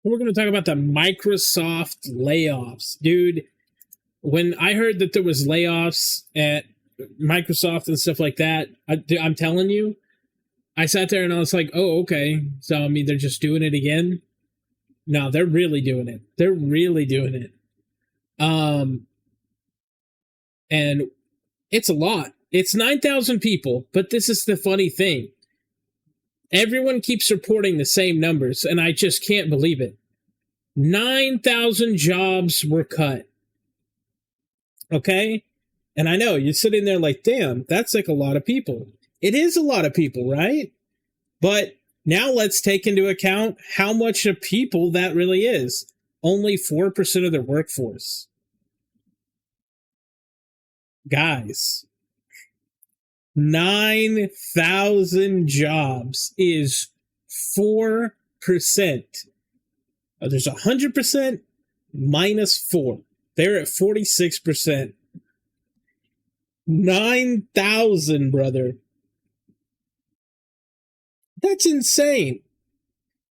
We're going to talk about the Microsoft layoffs. Dude, when I heard that there was layoffs at Microsoft and stuff like that, I'm telling you, I sat there and I was like, oh, okay. So, I mean, they're just doing it again? No, they're really doing it. They're really doing it. And it's a lot. It's 9,000 people, but this is the funny thing. Everyone keeps reporting the same numbers, and I just can't believe it. 9,000 jobs were cut. Okay? And I know, you're sitting there like, damn, that's like a lot of people. It is a lot of people, right? But now let's take into account how much of people that really is. Only 4% of the workforce. Guys, 9,000 jobs is 4%. There's 100% minus 4. They're at 46%. 9,000, brother. That's insane.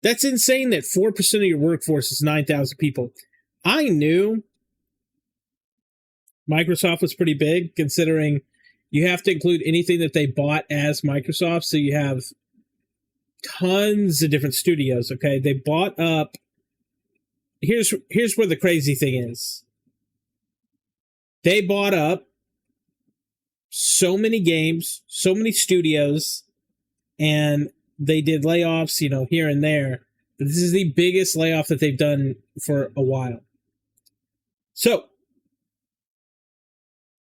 That's insane that 4% of your workforce is 9,000 people. I knew Microsoft was pretty big, considering you have to include anything that they bought as Microsoft. So you have tons of different studios, okay? They bought up... Here's where the crazy thing is. They bought up so many games, so many studios, and they did layoffs, here and there. But this is the biggest layoff that they've done for a while. So,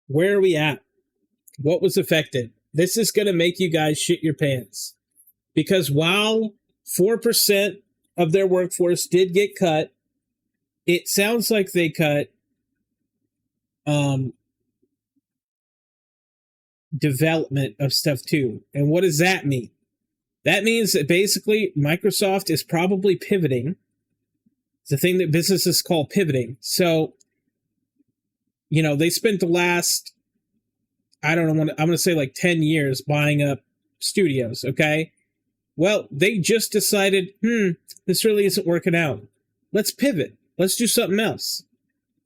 where are we at? What was affected? This is going to make you guys shit your pants. Because while 4% of their workforce did get cut, it sounds like they cut development of stuff too. And what does that mean? That means that basically Microsoft is probably pivoting. It's a thing that businesses call pivoting. So, they spent the last, I'm going to say like 10 years buying up studios, okay? Well, they just decided, this really isn't working out. Let's pivot. Let's do something else.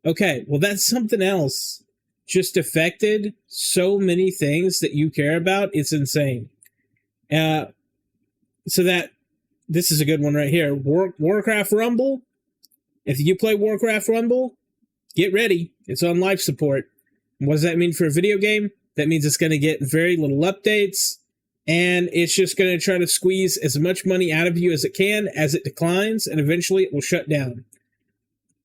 Okay, well, that's something else just affected so many things that you care about. It's insane. So that, this is a good one right here. Warcraft Rumble. If you play Warcraft Rumble, get ready. It's on life support. What does that mean for a video game? That means it's going to get very little updates, and it's just going to try to squeeze as much money out of you as it can as it declines, and eventually it will shut down.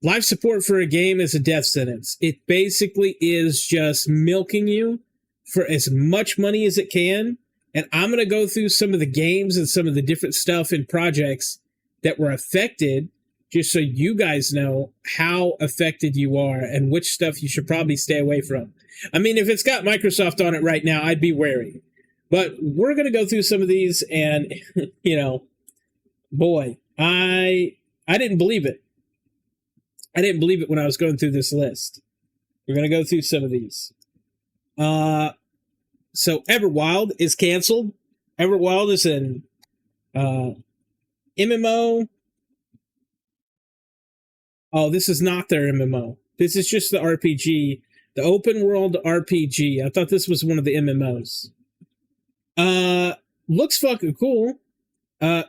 Life support for a game is a death sentence. It basically is just milking you for as much money as it can. And I'm going to go through some of the games and some of the different stuff and projects that were affected, just so you guys know how affected you are and which stuff you should probably stay away from. I mean, if it's got Microsoft on it right now, I'd be wary. But we're going to go through some of these, and, boy, I didn't believe it. I didn't believe it when I was going through this list. We're going to go through some of these. So Everwild is canceled. Everwild is an MMO. Oh, this is not their MMO. This is just the RPG, the open world RPG. I thought this was one of the MMOs. Looks fucking cool.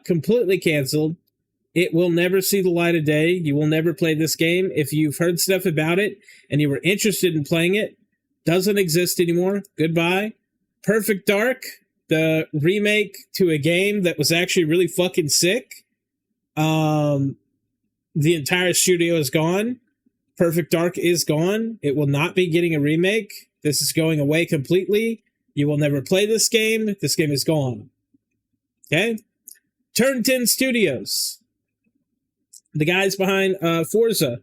Completely canceled. It will never see the light of day. You will never play this game. If you've heard stuff about it and you were interested in playing it, doesn't exist anymore. Goodbye. Perfect Dark, the remake to a game that was actually really fucking sick. The entire studio is gone. Perfect Dark is gone. It will not be getting a remake. This is going away completely. You will never play this game. This game is gone. Okay? Turn 10 Studios. The guys behind Forza.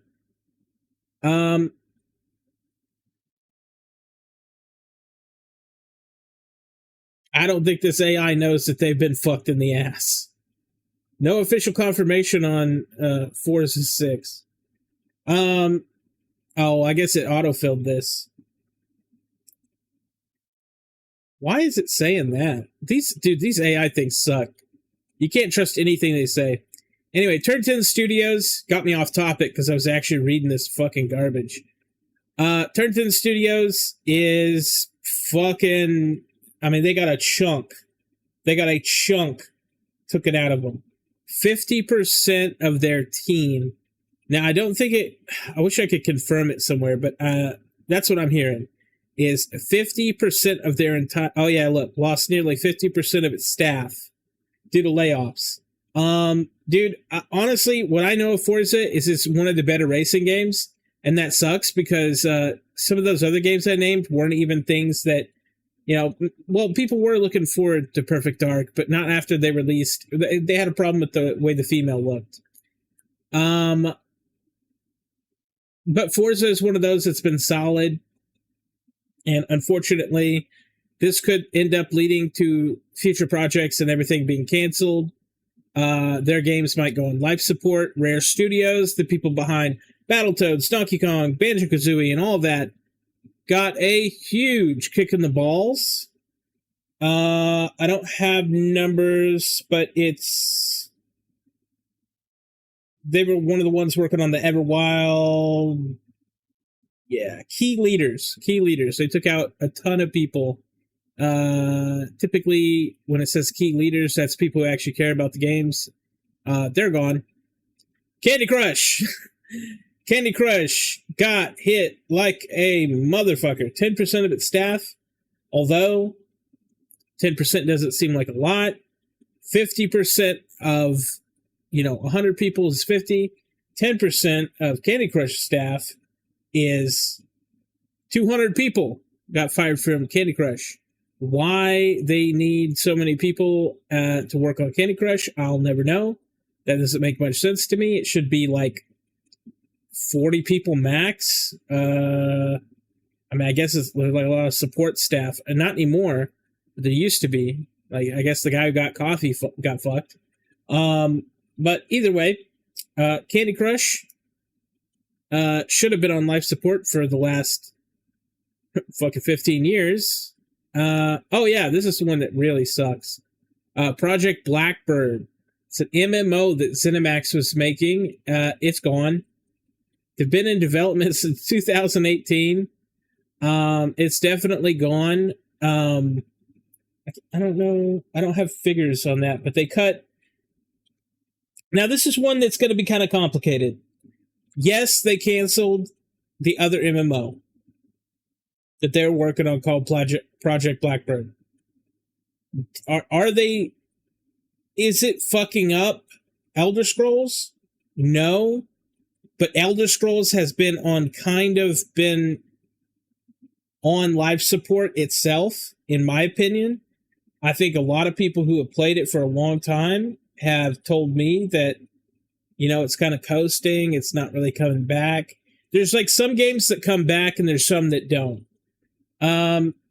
I don't think this AI knows that they've been fucked in the ass. No official confirmation on Forza 6. Oh, I guess it autofilled this. Why is it saying that? These AI things suck. You can't trust anything they say. Anyway, Turn 10 Studios got me off topic because I was actually reading this fucking garbage. Turn 10 Studios is fucking... I mean, they got a chunk. Took it out of them. 50% of their team. Now, I don't think it... I wish I could confirm it somewhere, but that's what I'm hearing. Is 50% of their entire... Oh, yeah, look. Lost nearly 50% of its staff due to layoffs. Dude, honestly, what I know of Forza is it's one of the better racing games, and that sucks because some of those other games I named weren't even things that, you know, well, people were looking forward to Perfect Dark, but not after they released. They had a problem with the way the female looked. But Forza is one of those that's been solid, and unfortunately, this could end up leading to future projects and everything being canceled. Their games might go on life support. Rare Studios, the people behind Battletoads, Donkey Kong, Banjo-Kazooie, and all that, got a huge kick in the balls. I don't have numbers, but they were one of the ones working on the Everwild. Yeah, key leaders. They took out a ton of people. Typically, when it says key leaders, that's people who actually care about the games. They're gone. Candy Crush. Candy Crush got hit like a motherfucker. 10% of its staff, although 10% doesn't seem like a lot. 50% of, 100 people is 50. 10% of Candy Crush staff is 200 people got fired from Candy Crush. Why they need so many people to work on Candy Crush, I'll never know. That doesn't make much sense to me. It should be like 40 people max. I guess it's like a lot of support staff, and not anymore. But there used to be. Like, I guess the guy who got coffee got fucked. But either way, Candy Crush should have been on life support for the last fucking 15 years. Oh yeah, this is the one that really sucks. Project Blackbird. It's an MMO that ZeniMax was making. It's gone. They've been in development since 2018. It's definitely gone. I don't know. I don't have figures on that, but they cut. Now, this is one that's going to be kind of complicated. Yes, they canceled the other MMO that they're working on called Project Blackbird. Are they... Is it fucking up Elder Scrolls? No. But Elder Scrolls has been on life support itself, in my opinion. I think a lot of people who have played it for a long time have told me that, it's kind of coasting. It's not really coming back. There's like some games that come back and there's some that don't.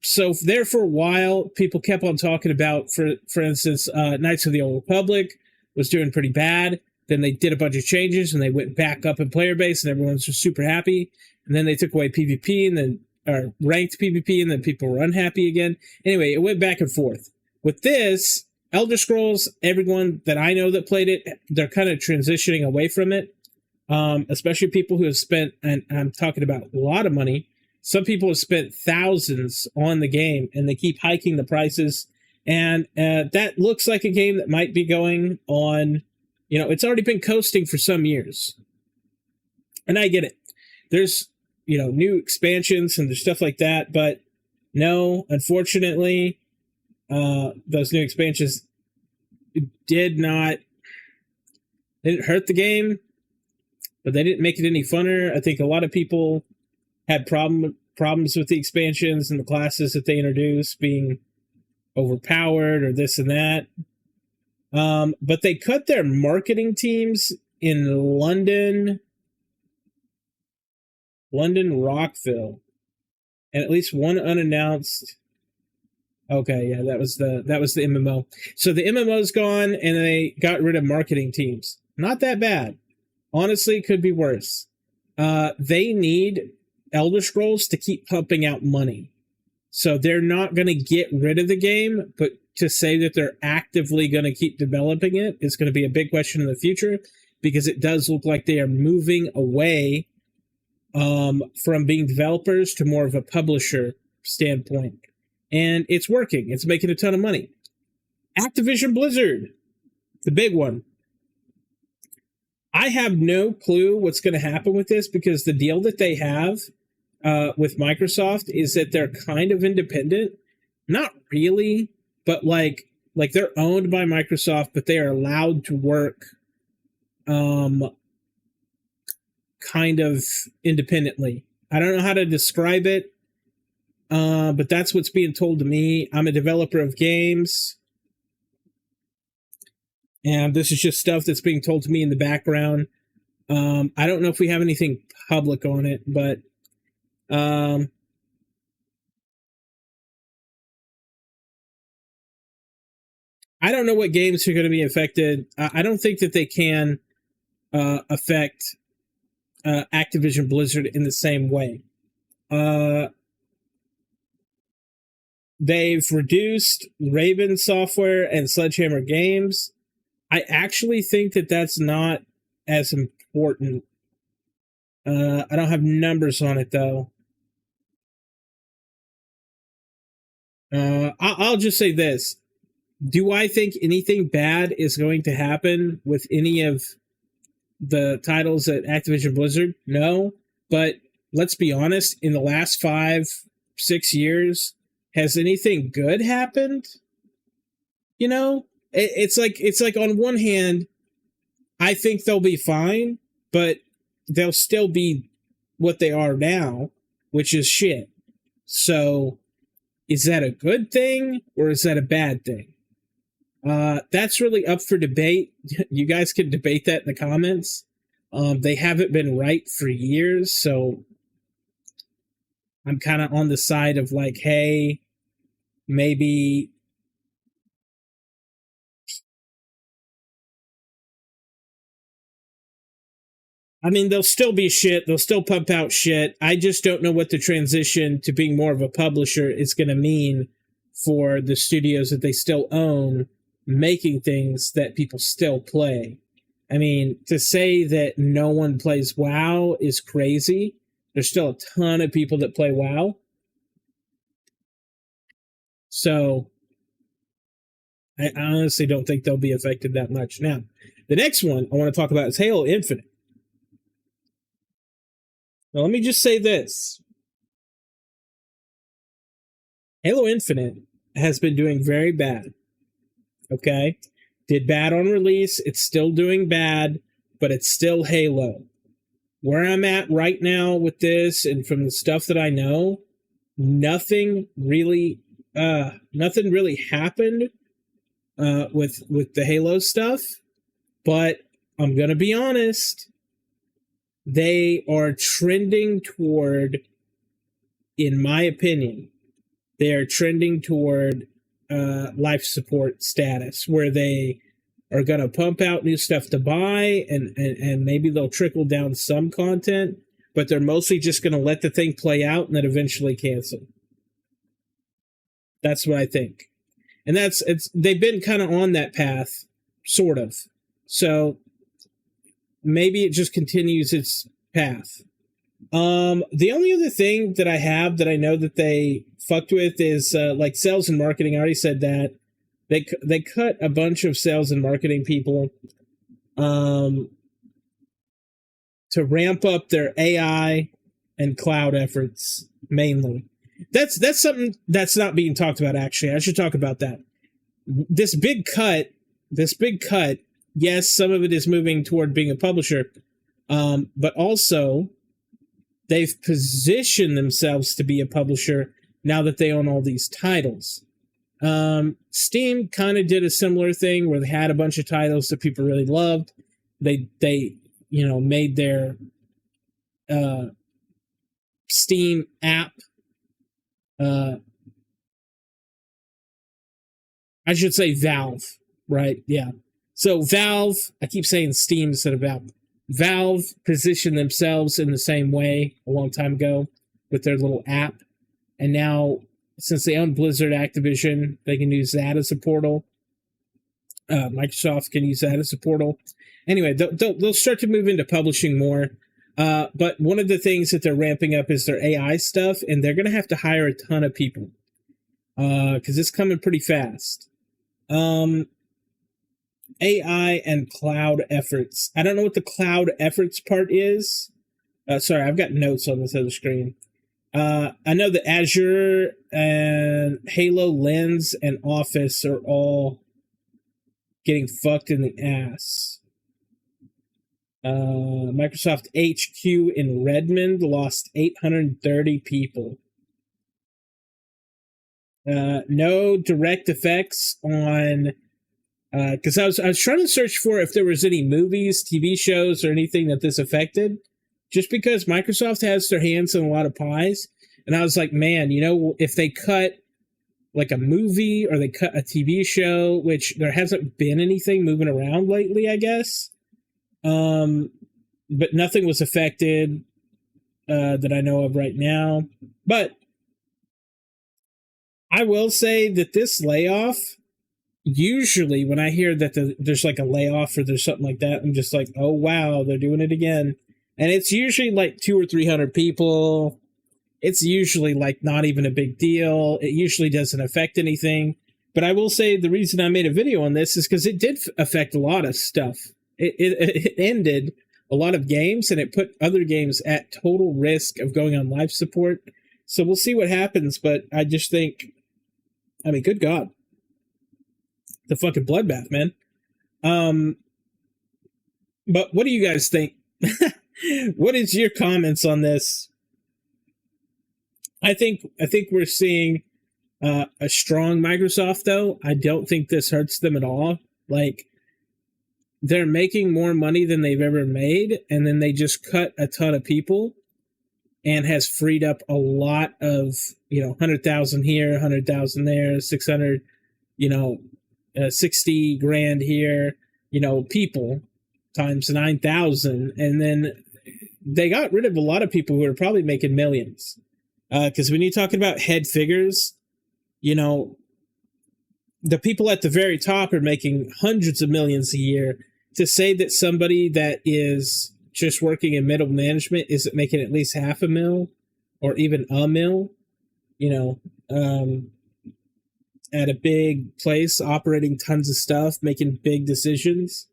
So there for a while, people kept on talking about, for instance, Knights of the Old Republic was doing pretty bad. Then they did a bunch of changes and they went back up in player base and everyone's just super happy. And then they took away PvP and then ranked PvP and then people were unhappy again. Anyway, it went back and forth. With this, Elder Scrolls, everyone that I know that played it, they're kind of transitioning away from it. Especially people who have spent, and I'm talking about a lot of money. Some people have spent thousands on the game and they keep hiking the prices. And that looks like a game that might be going on, it's already been coasting for some years. And I get it. There's, new expansions and there's stuff like that. But no, unfortunately, those new expansions didn't hurt the game, but they didn't make it any funner. I think a lot of people had problems with the expansions and the classes that they introduced being overpowered or this and that. But they cut their marketing teams in London, Rockville, and at least one unannounced. Okay, yeah, that was the MMO. So the MMO's gone, and they got rid of marketing teams. Not that bad. Honestly, could be worse. They need Elder Scrolls to keep pumping out money. So they're not going to get rid of the game, but to say that they're actively going to keep developing it is going to be a big question in the future, because it does look like they are moving away from being developers to more of a publisher standpoint. And it's working. It's making a ton of money. Activision Blizzard, the big one. I have no clue what's going to happen with this, because the deal that they have with Microsoft is that they're kind of independent. Not really, but like they're owned by Microsoft, but they are allowed to work kind of independently. I don't know how to describe it, but that's what's being told to me. I'm a developer of games, and this is just stuff that's being told to me in the background. I don't know if we have anything public on it, but I don't know what games are going to be affected. I don't think that they can affect Activision Blizzard in the same way. They've reduced Raven Software and Sledgehammer Games. I actually think that that's not as important. I don't have numbers on it, though. I'll just say this. Do I think anything bad is going to happen with any of the titles at Activision Blizzard? No. But let's be honest, in the last 5-6 years, has anything good happened? You know? It's like on one hand, I think they'll be fine, but they'll still be what they are now, which is shit. So, is that a good thing or is that a bad thing? That's really up for debate. You guys can debate that in the comments. They haven't been right for years, so I'm kind of on the side of like, hey, maybe I mean, they'll still be shit. They'll still pump out shit. I just don't know what the transition to being more of a publisher is going to mean for the studios that they still own, making things that people still play. I mean, to say that no one plays WoW is crazy. There's still a ton of people that play WoW. So, I honestly don't think they'll be affected that much. Now, the next one I want to talk about is Halo Infinite. Now, let me just say this. Halo Infinite has been doing very bad. Okay? Did bad on release. It's still doing bad, but it's still Halo. Where I'm at right now with this, and from the stuff that I know, nothing really happened with the Halo stuff. But I'm going to be honest. They are trending toward, in my opinion, they are trending toward life support status, where they are going to pump out new stuff to buy, and maybe they'll trickle down some content, but they're mostly just going to let the thing play out and then eventually cancel. That's what I think. And they've been kind of on that path, sort of. So maybe it just continues its path. The only other thing that I have that I know that they fucked with is like sales and marketing. I already said that. They cut a bunch of sales and marketing people to ramp up their AI and cloud efforts mainly. That's something that's not being talked about, actually. I should talk about that. This big cut, yes, some of it is moving toward being a publisher, but also they've positioned themselves to be a publisher now that they own all these titles. Steam kind of did a similar thing where they had a bunch of titles that people really loved. They made their Steam app. I should say Valve, right? Yeah. So Valve, I keep saying Steam instead of Valve. Valve positioned themselves in the same way a long time ago with their little app. And now since they own Blizzard Activision, they can use that as a portal. Microsoft can use that as a portal. Anyway, they'll start to move into publishing more. But one of the things that they're ramping up is their AI stuff, and they're going to have to hire a ton of people because it's coming pretty fast. AI and cloud efforts. I don't know what the cloud efforts part is. Sorry, I've got notes on this other screen. I know that Azure and Halo Lens and Office are all getting fucked in the ass. Microsoft HQ in Redmond lost 830 people. No direct effects on, because I was trying to search for if there was any movies, TV shows, or anything that this affected, just because Microsoft has their hands in a lot of pies. And I was like, man, if they cut like a movie or they cut a TV show, which there hasn't been anything moving around lately, I guess. But nothing was affected that I know of right now. But I will say that this layoff, usually when I hear that there's like a layoff or there's something like that, I'm just like, oh, wow, they're doing it again. And it's usually like 200 or 300 people. It's usually like not even a big deal. It usually doesn't affect anything. But I will say the reason I made a video on this is because it did affect a lot of stuff. It ended a lot of games, and it put other games at total risk of going on life support. So we'll see what happens. But I just think, I mean, good God. The fucking bloodbath, man. But what do you guys think? What is your comments on this? I think we're seeing a strong Microsoft, though. I don't think this hurts them at all. Like, they're making more money than they've ever made, and then they just cut a ton of people and has freed up a lot of, 100,000 here, 100,000 there, 600, 60 grand here, people times 9,000. And then they got rid of a lot of people who are probably making millions. Because when you're talking about head figures, the people at the very top are making hundreds of millions a year. To say that somebody that is just working in middle management isn't making at least $500,000 or even $1 million, at a big place, operating tons of stuff, making big decisions.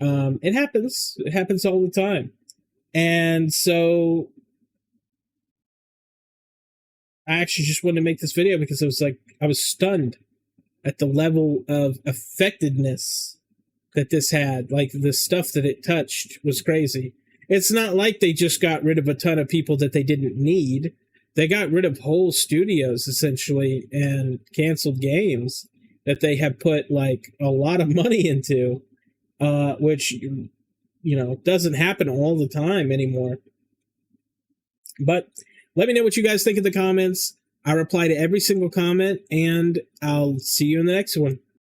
It happens. It happens all the time. And so I actually just wanted to make this video because I was stunned at the level of effectiveness that this had. Like, the stuff that it touched was crazy. It's not like they just got rid of a ton of people that they didn't need. They got rid of whole studios, essentially, and canceled games that they have put, like, a lot of money into, which, doesn't happen all the time anymore. But let me know what you guys think in the comments. I reply to every single comment, and I'll see you in the next one.